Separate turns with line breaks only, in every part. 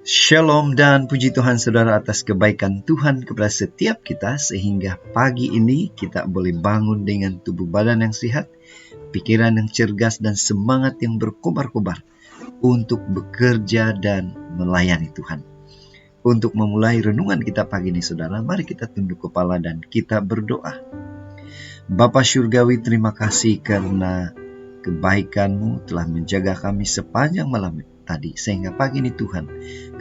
Shalom dan puji Tuhan saudara atas kebaikan Tuhan kepada setiap kita sehingga pagi ini kita boleh bangun dengan tubuh badan yang sehat, pikiran yang cergas dan semangat yang berkobar-kobar untuk bekerja dan melayani Tuhan. Untuk memulai renungan kita pagi ini saudara, mari kita tunduk kepala dan kita berdoa. Bapa Syurgawi, terima kasih karena kebaikan-Mu telah menjaga kami sepanjang malam tadi, sehingga pagi ini Tuhan,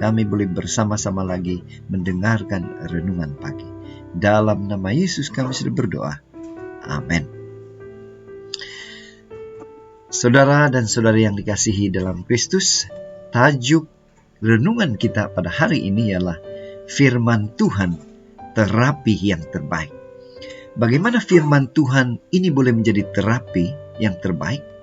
kami boleh bersama-sama lagi mendengarkan renungan pagi. Dalam nama Yesus kami sudah berdoa. Amin. Saudara dan saudari yang dikasihi dalam Kristus, tajuk renungan kita pada hari ini ialah Firman Tuhan, terapi yang terbaik. Bagaimana firman Tuhan ini boleh menjadi terapi yang terbaik?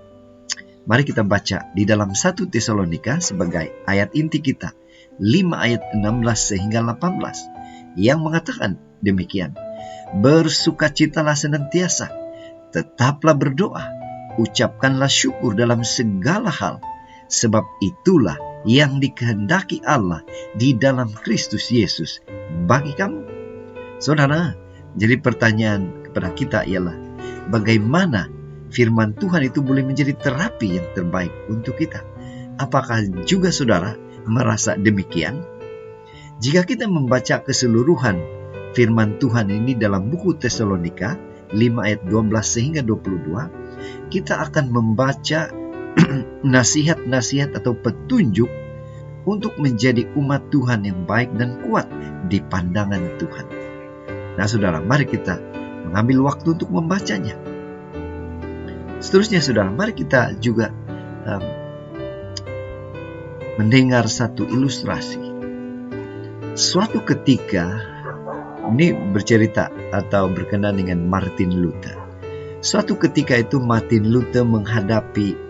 Mari kita baca di dalam 1 Tesalonika sebagai ayat inti kita, 5 ayat 16 sehingga 18, yang mengatakan demikian. Bersukacitalah senantiasa, tetaplah berdoa, ucapkanlah syukur dalam segala hal, sebab itulah yang dikehendaki Allah di dalam Kristus Yesus bagi kamu. Saudara, jadi pertanyaan kepada kita ialah, bagaimana firman Tuhan itu boleh menjadi terapi yang terbaik untuk kita? Apakah juga saudara merasa demikian? Jika kita membaca keseluruhan firman Tuhan ini dalam buku Tesalonika 5 ayat 12 sehingga 22, kita akan membaca nasihat-nasihat atau petunjuk untuk menjadi umat Tuhan yang baik dan kuat di pandangan Tuhan. Nah saudara, mari kita mengambil waktu untuk membacanya. Seterusnya saudara, mari kita juga mendengar satu ilustrasi. Suatu ketika, ini bercerita atau berkenaan dengan Martin Luther. Suatu ketika itu Martin Luther menghadapi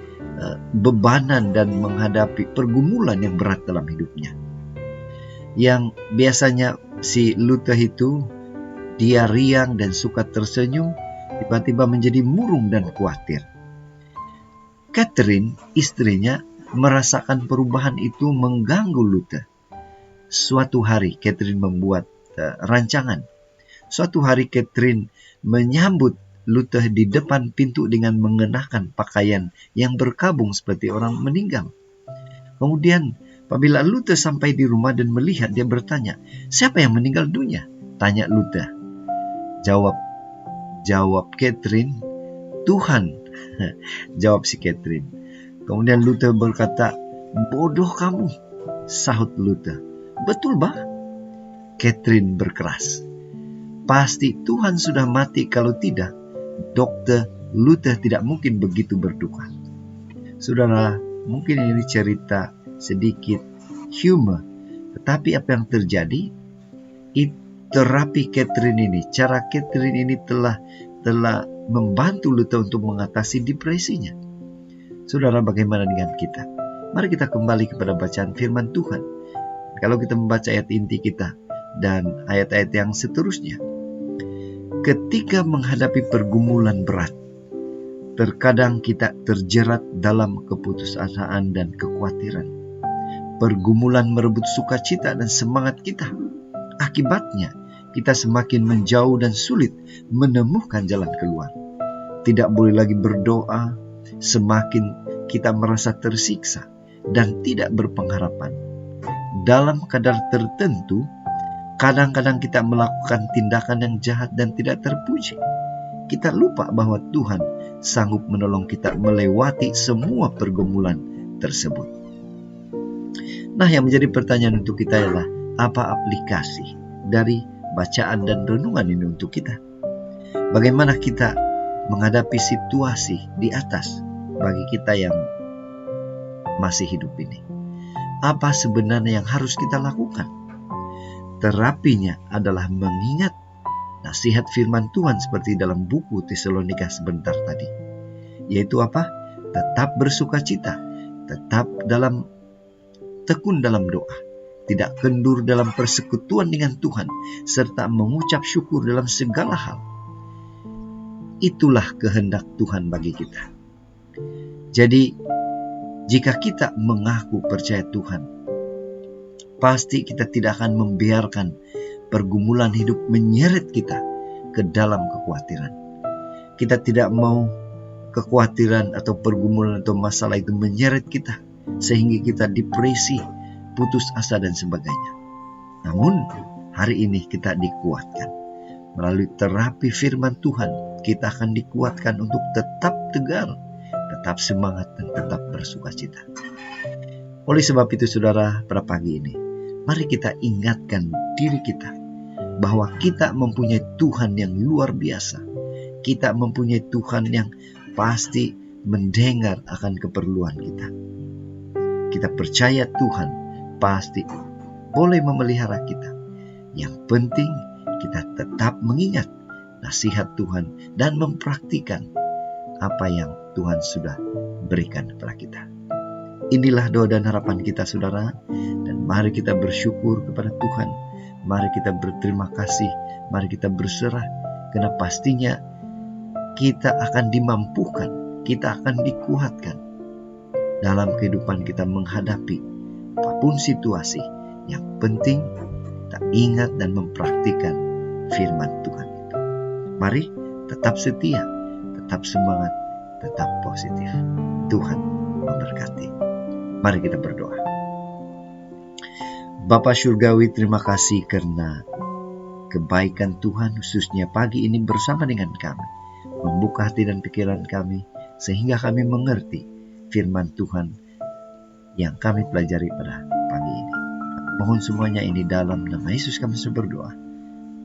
bebanan dan menghadapi pergumulan yang berat dalam hidupnya. Yang biasanya si Luther itu, dia riang dan suka tersenyum, tiba-tiba menjadi murung dan khawatir. Catherine, istrinya, merasakan perubahan itu mengganggu Luther. Suatu hari Catherine membuat rancangan. Suatu hari Catherine menyambut Luther di depan pintu dengan mengenakan pakaian yang berkabung seperti orang meninggal. Kemudian apabila Luther sampai di rumah dan melihat, dia bertanya, "Siapa yang meninggal dunia?" tanya Luther. Jawab Catherine, "Tuhan," jawab si Catherine. Kemudian Luther berkata, "Bodoh kamu," sahut Luther. "Betul bah?" Catherine berkeras. "Pasti Tuhan sudah mati, kalau tidak, Dokter Luther tidak mungkin begitu berduka." Saudara, mungkin ini cerita sedikit humor, tetapi apa yang terjadi? Terapi Catherine ini, cara Catherine ini telah membantu Luther untuk mengatasi depresinya. Saudara, bagaimana dengan kita? Mari kita kembali kepada bacaan firman Tuhan. Kalau kita membaca ayat inti kita dan ayat-ayat yang seterusnya. Ketika menghadapi pergumulan berat, terkadang kita terjerat dalam keputusasaan dan kekhawatiran. Pergumulan merebut sukacita dan semangat kita. Akibatnya, kita semakin menjauh dan sulit menemukan jalan keluar. Tidak boleh lagi berdoa, semakin kita merasa tersiksa dan tidak berpengharapan. Dalam kadar tertentu, kadang-kadang kita melakukan tindakan yang jahat dan tidak terpuji. Kita lupa bahwa Tuhan sanggup menolong kita melewati semua pergumulan tersebut. Nah, yang menjadi pertanyaan untuk kita adalah, apa aplikasi dari bacaan dan renungan ini untuk kita? Bagaimana kita menghadapi situasi di atas bagi kita yang masih hidup ini? Apa sebenarnya yang harus kita lakukan? Terapinya adalah mengingat nasihat firman Tuhan seperti dalam buku Tesalonika sebentar tadi. Yaitu apa? Tetap bersukacita, tetap tekun dalam doa, tidak kendur dalam persekutuan dengan Tuhan, serta mengucap syukur dalam segala hal. Itulah kehendak Tuhan bagi kita. Jadi, jika kita mengaku percaya Tuhan, pasti kita tidak akan membiarkan pergumulan hidup menyeret kita ke dalam kekhawatiran. Kita tidak mau kekhawatiran atau pergumulan atau masalah itu menyeret kita sehingga kita depresi, putus asa dan sebagainya. Namun hari ini kita dikuatkan. Melalui terapi firman Tuhan, kita akan dikuatkan untuk tetap tegar, tetap semangat, dan tetap bersukacita. Oleh sebab itu saudara, pada pagi ini, mari kita ingatkan diri kita bahwa kita mempunyai Tuhan yang luar biasa. Kita mempunyai Tuhan yang pasti mendengar akan keperluan kita. Kita percaya Tuhan pasti boleh memelihara kita. Yang penting kita tetap mengingat nasihat Tuhan dan mempraktikkan apa yang Tuhan sudah berikan kepada kita. Inilah doa dan harapan kita saudara, dan mari kita bersyukur kepada Tuhan. Mari kita berterima kasih, mari kita berserah, karena pastinya kita akan dimampukan, kita akan dikuatkan dalam kehidupan kita menghadapi apapun situasi. Yang penting kita ingat dan mempraktikkan firman Tuhan itu. Mari tetap setia, tetap semangat, tetap positif. Tuhan memberkati. Mari kita berdoa. Bapa Surgawi, terima kasih karena kebaikan Tuhan khususnya pagi ini bersama dengan kami. Membuka hati dan pikiran kami sehingga kami mengerti firman Tuhan yang kami pelajari pada pagi ini. Mohon semuanya ini dalam nama Yesus kami berdoa.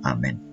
Amin.